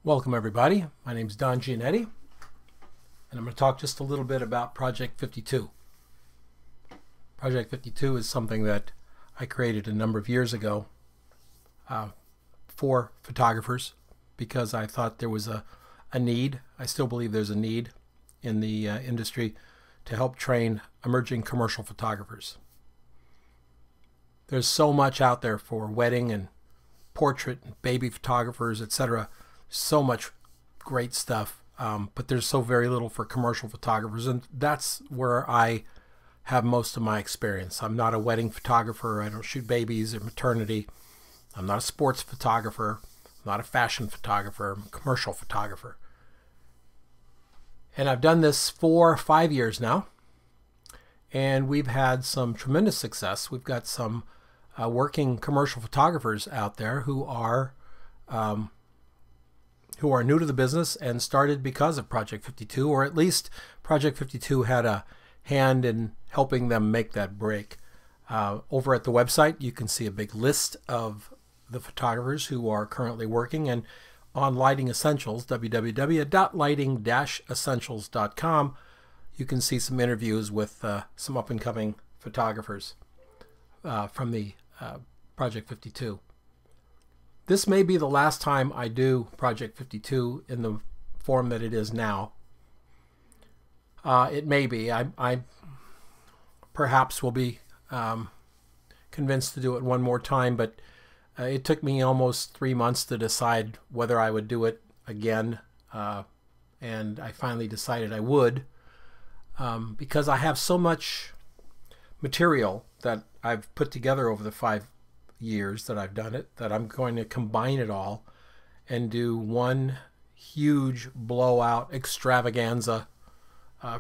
Welcome everybody. My name is Don Giannetti, and I'm going to talk just a little bit about Project 52. Project 52 is something that I created a number of years ago for photographers because I thought there was a need. I still believe there's a need in the industry to help train emerging commercial photographers. There's so much out there for wedding and portrait and baby photographers, etc. So much great stuff, but there's so very little for commercial photographers, and that's where I have most of my experience. I'm not a wedding photographer. I don't shoot babies or maternity. I'm not a sports photographer. I'm not a fashion photographer. I'm a commercial photographer. And I've done this for 5 years now, and we've had some tremendous success. We've got some working commercial photographers out there who are new to the business and started because of Project 52, or at least Project 52 had a hand in helping them make that break. Over at the website, you can see a big list of the photographers who are currently working, and on Lighting Essentials, www.lighting-essentials.com, you can see some interviews with some up-and-coming photographers from the Project 52. This may be the last time I do Project 52 in the form that it is now. It may be. I perhaps will be convinced to do it one more time, but it took me almost 3 months to decide whether I would do it again, and I finally decided I would, because I have so much material that I've put together over the 5 years that I've done it, that I'm going to combine it all and do one huge blowout extravaganza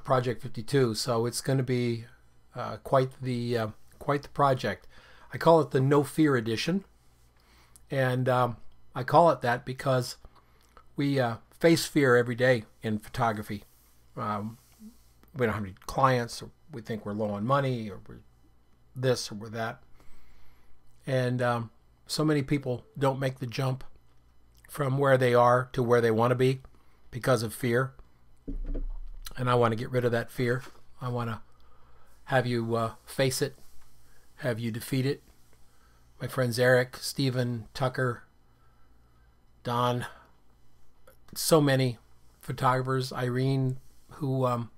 Project 52. So it's going to be quite the project. I call it the No Fear Edition, and I call it that because we face fear every day in photography. We don't have any clients, or we think we're low on money, or we're this or we're that. And so many people don't make the jump from where they are to where they want to be because of fear. And I want to get rid of that fear. I want to have you face it, have you defeat it. My friends Eric, Stephen, Tucker, Don, so many photographers, Irene, who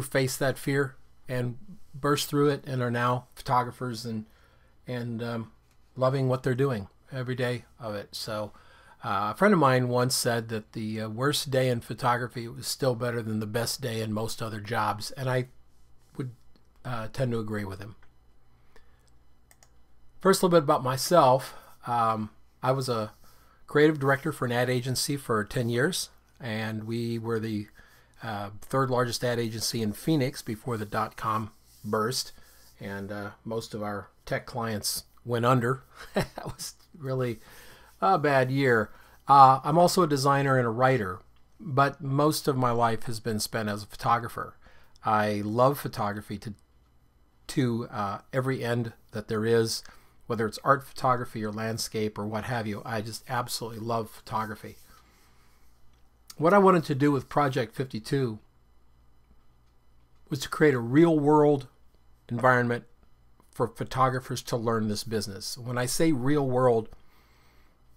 faced that fear and burst through it and are now photographers and loving what they're doing every day of it. So a friend of mine once said that the worst day in photography was still better than the best day in most other jobs, and I would tend to agree with him. First, a little bit about myself. I was a creative director for an ad agency for 10 years, and we were the third largest ad agency in Phoenix before the .com burst, and most of our tech clients went under. That was really a bad year. I'm also a designer and a writer, but most of my life has been spent as a photographer. I love photography to every end that there is, whether it's art photography or landscape or what have you. I just absolutely love photography. What I wanted to do with Project 52 was to create a real-world environment for photographers to learn this business. When I say real world,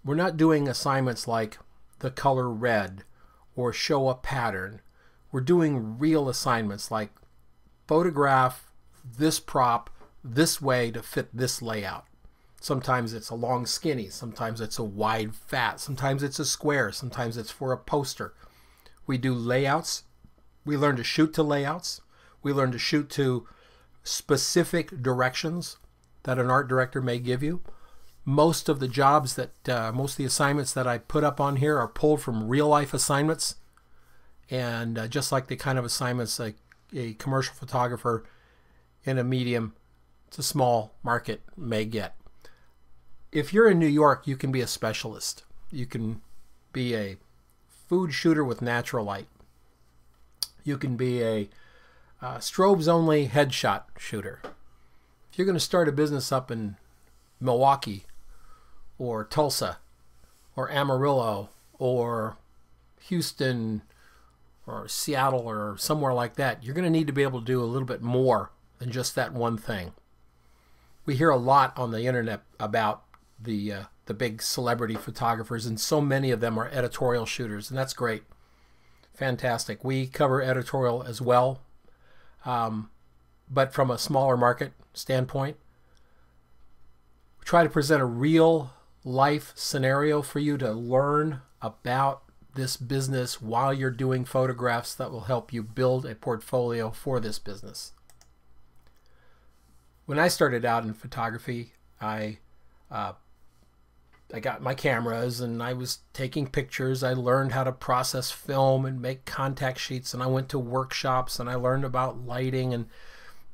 we're not doing assignments like the color red or show a pattern. We're doing real assignments like photograph this prop this way to fit this layout. Sometimes it's a long skinny, sometimes it's a wide fat, sometimes it's a square, sometimes it's for a poster. We do layouts. We learn to shoot to layouts. We learn to shoot to specific directions that an art director may give you. Most of the jobs most of the assignments that I put up on here are pulled from real life assignments, and just like the kind of assignments like a commercial photographer in a medium to small market may get. If you're in New York, you can be a specialist. You can be a food shooter with natural light. You can be a strobes only headshot shooter. If you're going to start a business up in Milwaukee or Tulsa or Amarillo or Houston or Seattle or somewhere like that, you're going to need to be able to do a little bit more than just that one thing. We hear a lot on the internet about the big celebrity photographers, and so many of them are editorial shooters, and that's great. Fantastic. We cover editorial as well, but from a smaller market standpoint. We try to present a real life scenario for you to learn about this business while you're doing photographs that will help you build a portfolio for this business. When I started out in photography, I got my cameras and I was taking pictures. I learned how to process film and make contact sheets, and I went to workshops and I learned about lighting and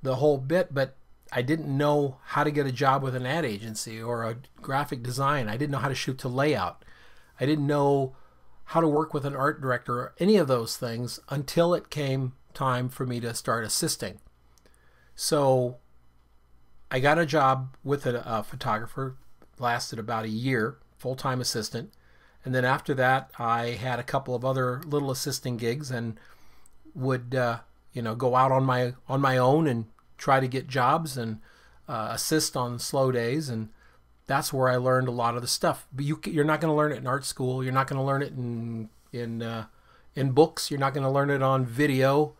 the whole bit, but I didn't know how to get a job with an ad agency or a graphic design. I didn't know how to shoot to layout. I didn't know how to work with an art director or any of those things until it came time for me to start assisting. So I got a job with a photographer, lasted about a year, full-time assistant. And then after that, I had a couple of other little assisting gigs and would go out on my own and try to get jobs and assist on slow days, and that's where I learned a lot of the stuff. But you're not going to learn it in art school. You're not going to learn it in books. You're not going to learn it on video.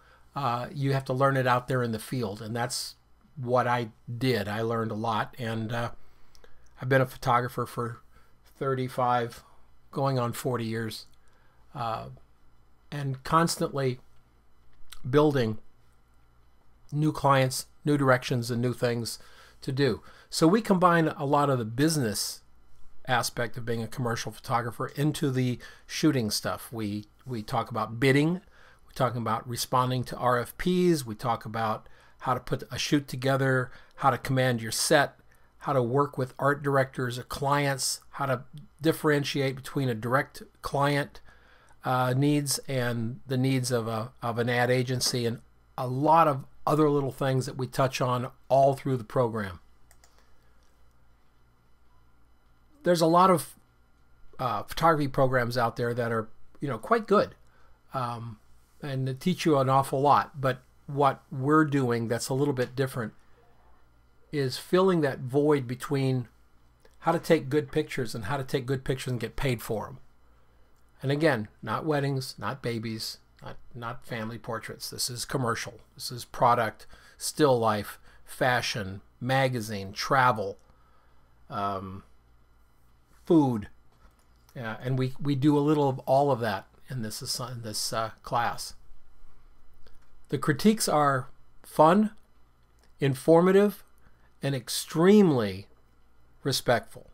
You have to learn it out there in the field, and that's what I did. I learned a lot, and I've been a photographer for 35, going on 40 years, and constantly building new clients, new directions, and new things to do. So we combine a lot of the business aspect of being a commercial photographer into the shooting stuff. We talk about bidding, we talk about responding to RFPs, we talk about how to put a shoot together, how to command your set, how to work with art directors or clients, how to differentiate between a direct client needs and the needs of an ad agency, and a lot of other little things that we touch on all through the program. There's a lot of photography programs out there that are quite good and they teach you an awful lot, but what we're doing that's a little bit different is filling that void between how to take good pictures and how to take good pictures and get paid for them. And again, not weddings, not babies, not family portraits. This is commercial. This is product, still life, fashion, magazine, travel, food. And we do a little of all of that in this class. The critiques are fun, informative, and extremely respectful.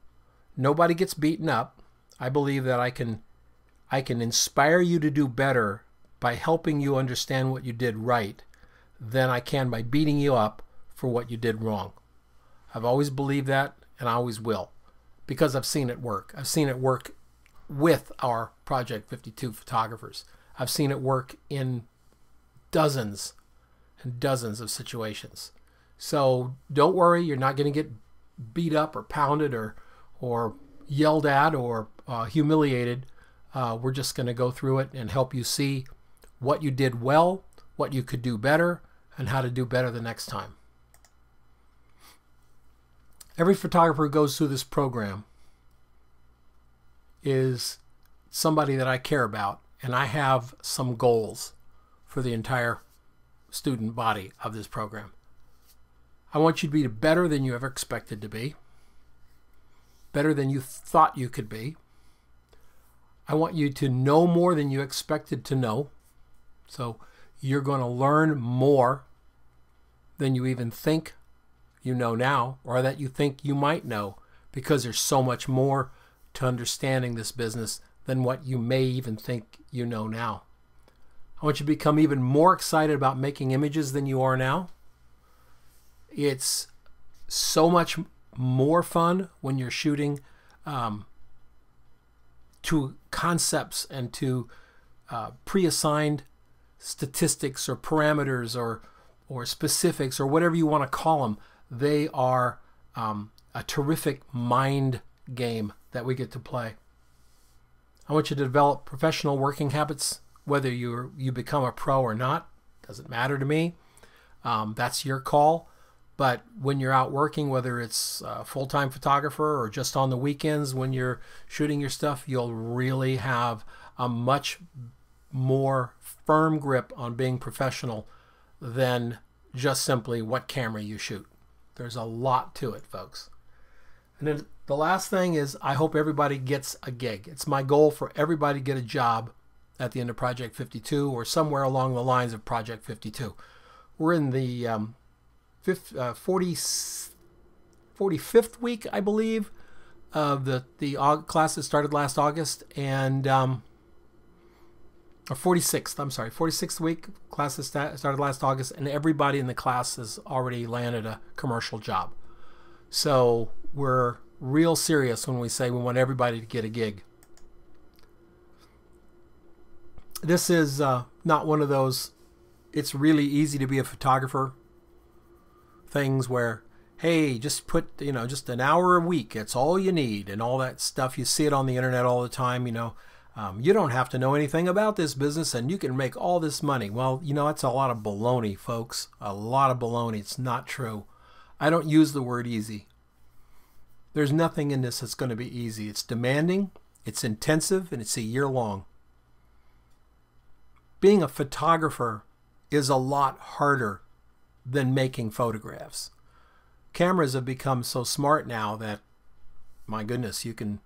Nobody gets beaten up. I believe that I can inspire you to do better by helping you understand what you did right than I can by beating you up for what you did wrong. I've always believed that, and I always will, because I've seen it work. I've seen it work with our Project 52 photographers. I've seen it work in dozens and dozens of situations. So don't worry, you're not going to get beat up or pounded or yelled at or humiliated. We're just going to go through it and help you see what you did well, what you could do better, and how to do better the next time. Every photographer who goes through this program is somebody that I care about, and I have some goals for the entire student body of this program. I want you to be better than you ever expected to be, better than you thought you could be. I want you to know more than you expected to know. So you're going to learn more than you even think you know now, or that you think you might know, because there's so much more to understanding this business than what you may even think you know now. I want you to become even more excited about making images than you are now. It's so much more fun when you're shooting to concepts and to pre-assigned statistics or parameters or specifics or whatever you want to call them. They are a terrific mind game that we get to play. I want you to develop professional working habits, whether you become a pro or not. Doesn't matter to me. That's your call. But when you're out working, whether it's a full-time photographer or just on the weekends when you're shooting your stuff, you'll really have a much more firm grip on being professional than just simply what camera you shoot. There's a lot to it, folks. And then the last thing is, I hope everybody gets a gig. It's my goal for everybody to get a job at the end of Project 52 or somewhere along the lines of Project 52. We're in the 45th week, I believe, of the class that started last August, and or 46th, I'm sorry, 46th week, class that started last August, and everybody in the class has already landed a commercial job. So we're real serious when we say we want everybody to get a gig. This is not one of those, it's really easy to be a photographer things where, hey, just put, just an hour a week, it's all you need, and all that stuff. You see it on the internet all the time, you don't have to know anything about this business and you can make all this money. Well, that's a lot of baloney, folks. A lot of baloney. It's not true. I don't use the word easy. There's nothing in this that's going to be easy. It's demanding, it's intensive, and it's a year long. Being a photographer is a lot harder than making photographs. Cameras have become so smart now that, my goodness, you can,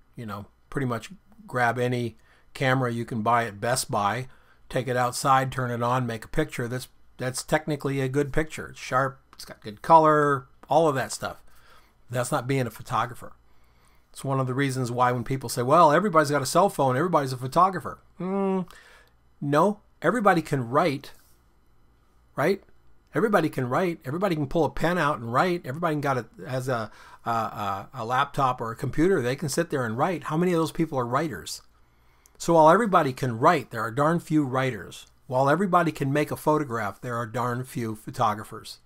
pretty much grab any camera you can buy at Best Buy, take it outside, turn it on, make a picture that's technically a good picture. It's sharp, it's got good color, all of that stuff. That's not being a photographer. It's one of the reasons why when people say, well, everybody's got a cell phone, everybody's a photographer. No, everybody can write, right? Everybody can write. Everybody can pull a pen out and write. Everybody has a laptop or a computer. They can sit there and write. How many of those people are writers? So while everybody can write, there are darn few writers. While everybody can make a photograph, there are darn few photographers.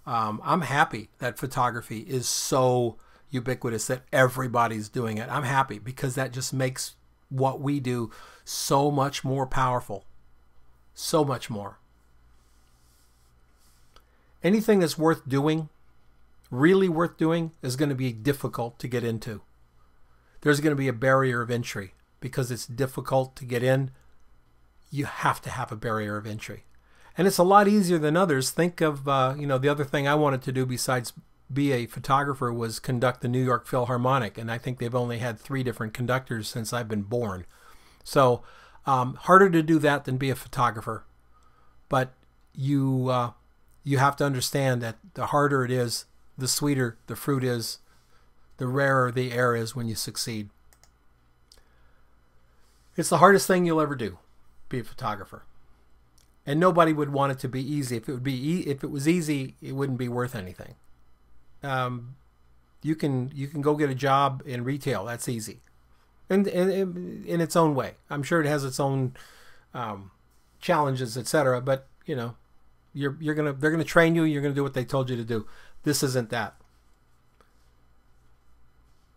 I'm happy that photography is so ubiquitous that everybody's doing it. I'm happy because that just makes what we do so much more powerful. So much more. Anything that's worth doing, really worth doing, is going to be difficult to get into. There's going to be a barrier of entry because it's difficult to get in. You have to have a barrier of entry. And it's a lot easier than others. Think of, the other thing I wanted to do besides be a photographer was conduct the New York Philharmonic. And I think they've only had 3 different conductors since I've been born. So harder to do that than be a photographer. But you have to understand that the harder it is, the sweeter the fruit is, the rarer the air is when you succeed. It's the hardest thing you'll ever do, be a photographer. And nobody would want it to be easy. If it was easy, it wouldn't be worth anything. You can go get a job in retail. That's easy, and in its own way. I'm sure it has its own challenges, etc. But they're gonna train you. You're gonna do what they told you to do. This isn't that.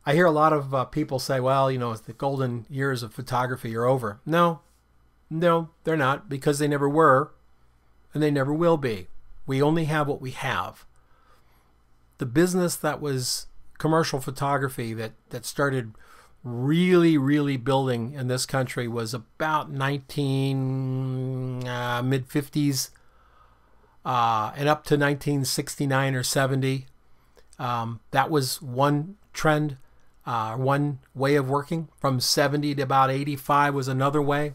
I hear a lot of people say, well, the golden years of photography are over. No, they're not, because they never were, and they never will be. We only have what we have. The business that was commercial photography that started really, really building in this country was about mid-50s and up to 1969 or 70. That was one trend, one way of working. From 70 to about 85 was another way.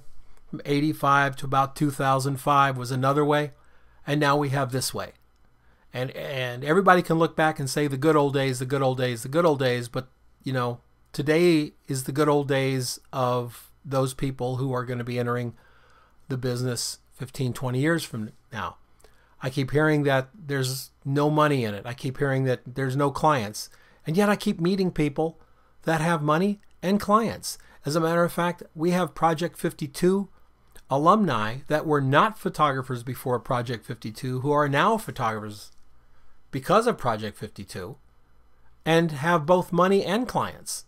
From 85 to about 2005 was another way. And now we have this way. And everybody can look back and say the good old days, the good old days, the good old days. But, today is the good old days of those people who are going to be entering the business 15, 20 years from now. I keep hearing that there's no money in it. I keep hearing that there's no clients. And yet I keep meeting people that have money and clients. As a matter of fact, we have Project 52 alumni that were not photographers before Project 52 who are now photographers because of Project 52 and have both money and clients.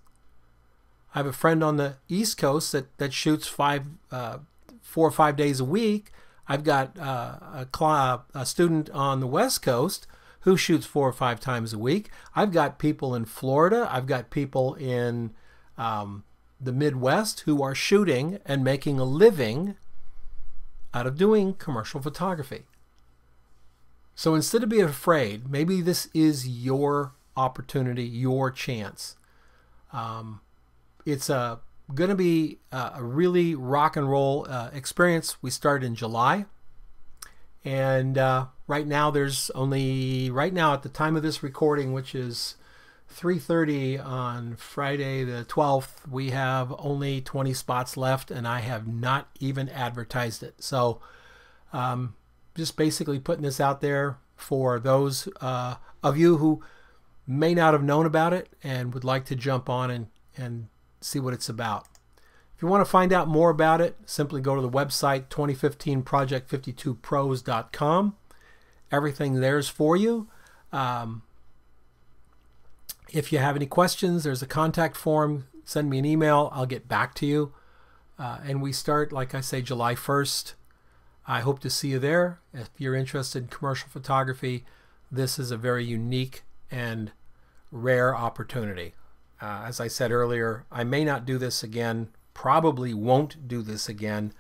I have a friend on the East Coast that shoots 4 or 5 days a week. I've got a student on the West Coast who shoots 4 or 5 times a week. I've got people in Florida. I've got people in the Midwest who are shooting and making a living out of doing commercial photography. So instead of being afraid, maybe this is your opportunity, your chance. It's going to be a really rock and roll experience. We started in July, and right now there's only, right now at the time of this recording, which is 3:30 on Friday the 12th, we have only 20 spots left, and I have not even advertised it. So just basically putting this out there for those of you who may not have known about it and would like to jump on and see what it's about. If you want to find out more about it, simply go to the website 2015project52pros.com. Everything there's for you. If you have any questions, there's a contact form. Send me an email. I'll get back to you. And we start, like I say, July 1st. I hope to see you there. If you're interested in commercial photography, this is a very unique and rare opportunity. As I said earlier, I may not do this again, probably won't do this again.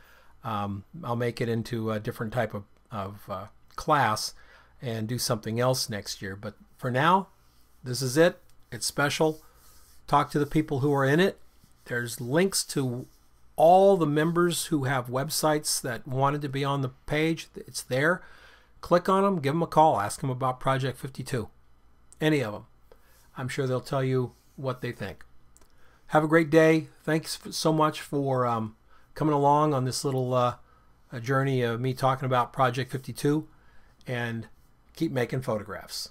I'll make it into a different type of class and do something else next year. But for now, this is it. It's special. Talk to the people who are in it. There's links to all the members who have websites that wanted to be on the page. It's there. Click on them, give them a call, ask them about Project 52. Any of them. I'm sure they'll tell you what they think. Have a great day. Thanks so much for coming along on this little journey of me talking about Project 52, and keep making photographs.